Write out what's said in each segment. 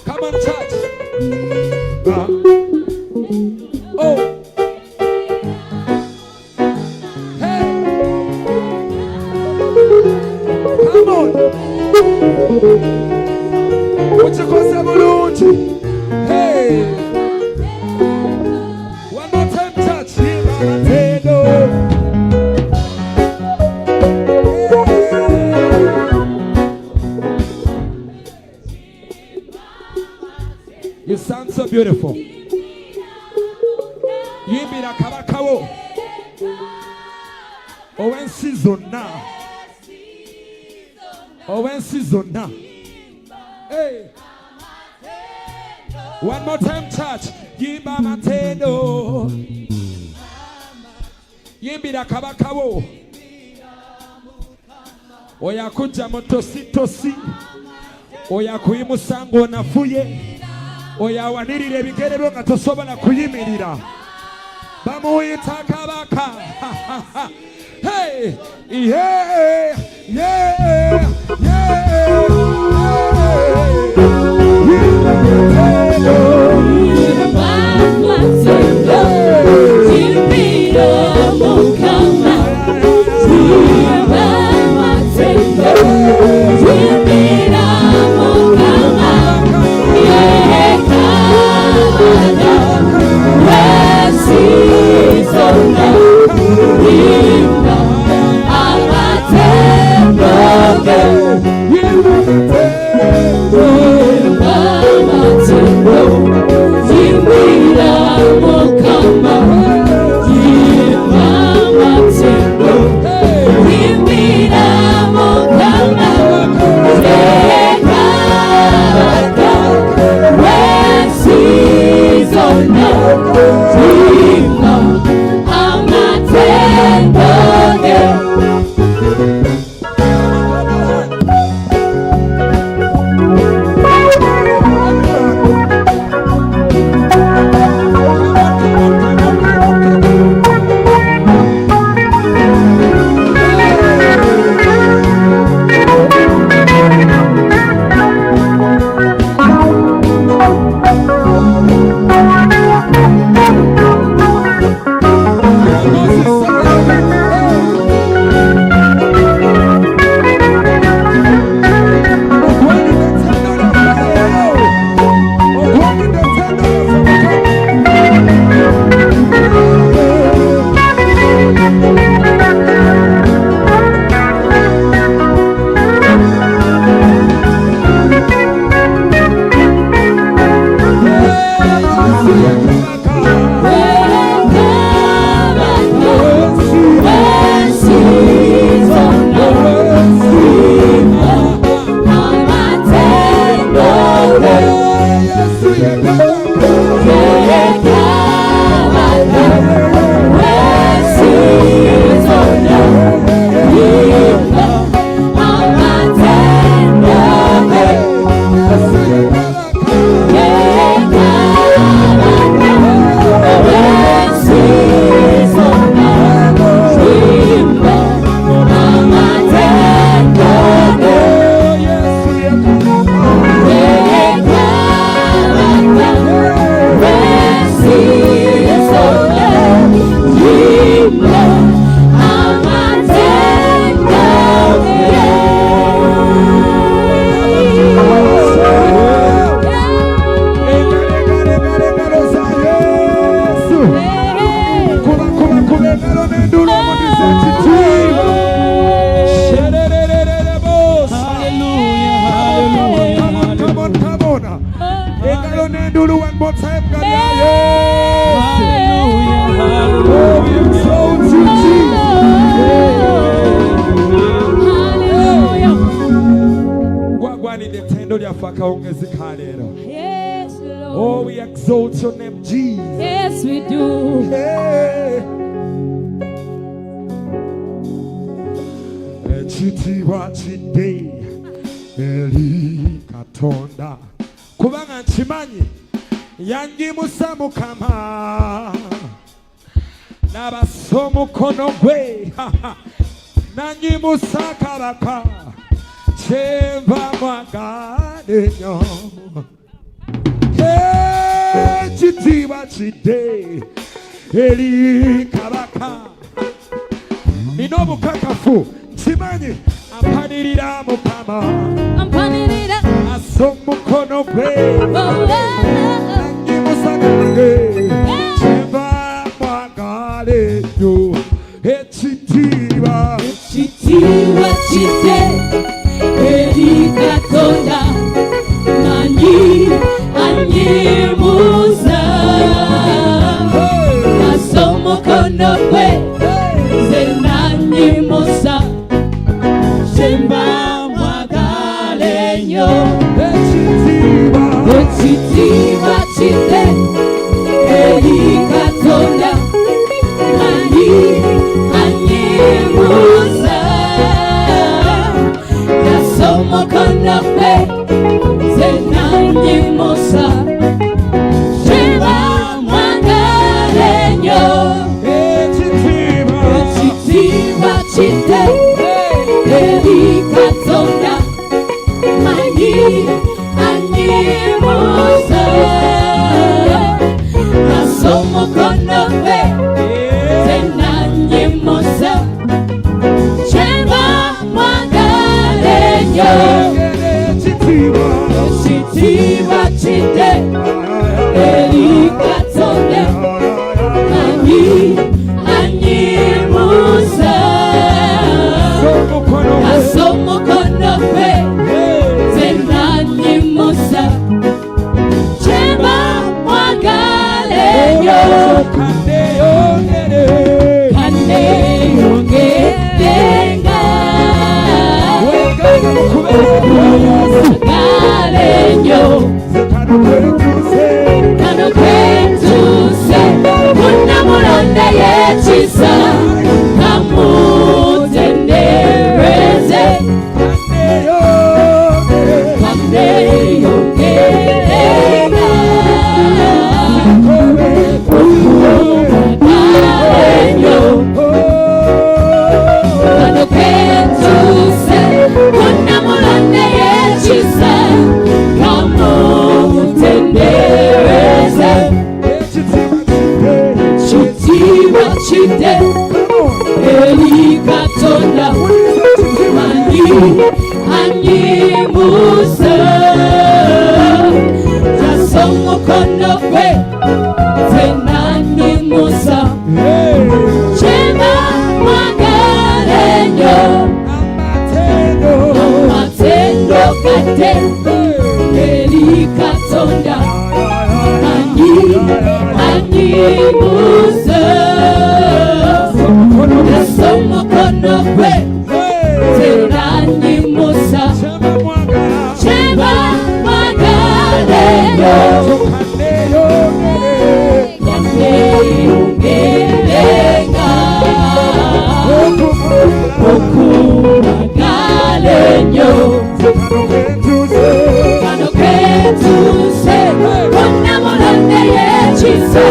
Come on, church. Oh. Hey. Come on. What you call Samuruchi? Hey. One more time, church. Amatendo. You sound so beautiful. Yimba kabakawo. Owen season now. Owen season now. Hey. One more time, church. Yimba Amatendo. Yimba kabakawo. Oya kuja motosi tosi. Oya kuimusango nafuye. Oya wanirire bigere byo ngatosobola kuyimirira. Bamuyita kabaka. Hey, yeah, yeah, yeah. One more time, God. Oh, we exalt you, Jesus. Oh, we exalt your name, Jesus. Yes, we do. Hey. Chitiwa chide eli katonda kubanga nchimanyi yangi musa mukama abasomukono gwe nanyimusa kabaka kyeva mwagala ennyo ekitiibwa kidde eri kabaka nina obukakafu kimanyi ampanirira mukama assa omukono gwe nanyimusa gange kyeva mwagala ennyo ekitiibwa kidde eri Katonda anyimusa assa omukono gwe nze nanyimusa kyemba mwagala ennyo ekitiibwa kidde eri Katonda anyimusa assa omukono gwe nze nanyimusa kyemba mwagala ennyo ekitiibwa kidde eri Katonda anyimusa assa omukono gwe nze nanyimusa kyemba mwagala ennyo ekitiibwa kidde eri Katonda anyimusa assa omukono gwe nze nanyimusa kyemba mwagala ennyo Kaneyongerenga Okumwagala ennyo kano kwentuuse munnamulonde y'ekisa kamutendereze Kaneyongerenga Okumwagala ennyo kano kwentuuse munnamulonde y'ekisa kamutendereze ekitiibwa kidde eri Katonda anyimusa assa omukono gwe nze nanyimusa kyemba mwagala ennyo amatendo gadde eri Katonda anyimusa assa omukono gwe nze nanyimusa kyemba mwagala ennyo Kaneyongerenga Okumwagala ennyo kano kentuuse munnamulonde y'ekisa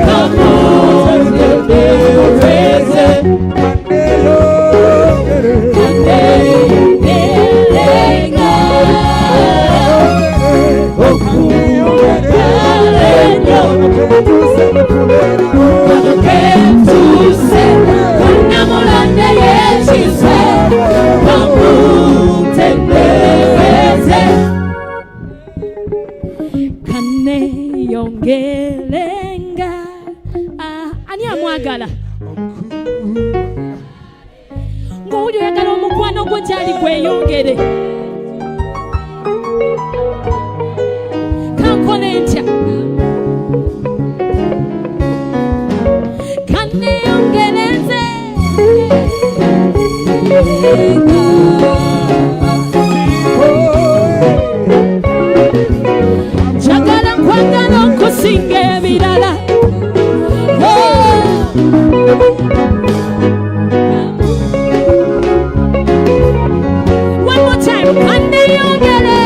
kamutendereze Kaneyongerenga Okumwagala ennyo kano kentuuse munnamulonde y'ekisa kamutendereze Kaneyongerenga ani amwagala ng'oli oyagala omukwano gwo gyali gweyongere kankole ntya Kaneyongereze njagala nkwagala okusinga ebirala one more time Kaneyongere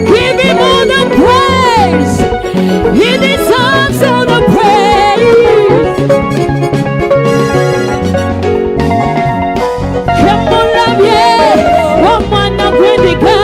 Give him all the praise. He deserves all the praise. Come on, love, yeah. Oh, man, I'm ready, God.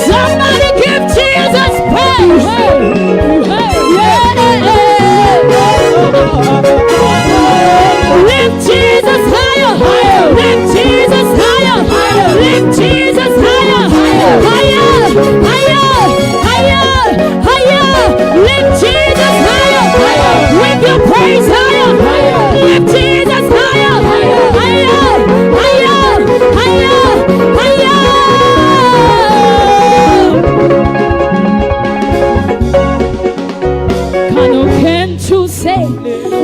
Somebody give Jesus praise. Lift Jesus higher, lift Jesus higher, lift Jesus higher, higher, higher, higher, lift Jesus higher, with your praise higher, lift Jesus higher, higher, higher, higher, higher. Can't you say,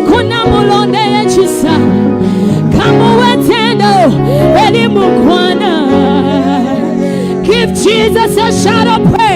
kuna mulonde yechisa, Amatendo, Eli Mukwana. Give Jesus a shout of praise.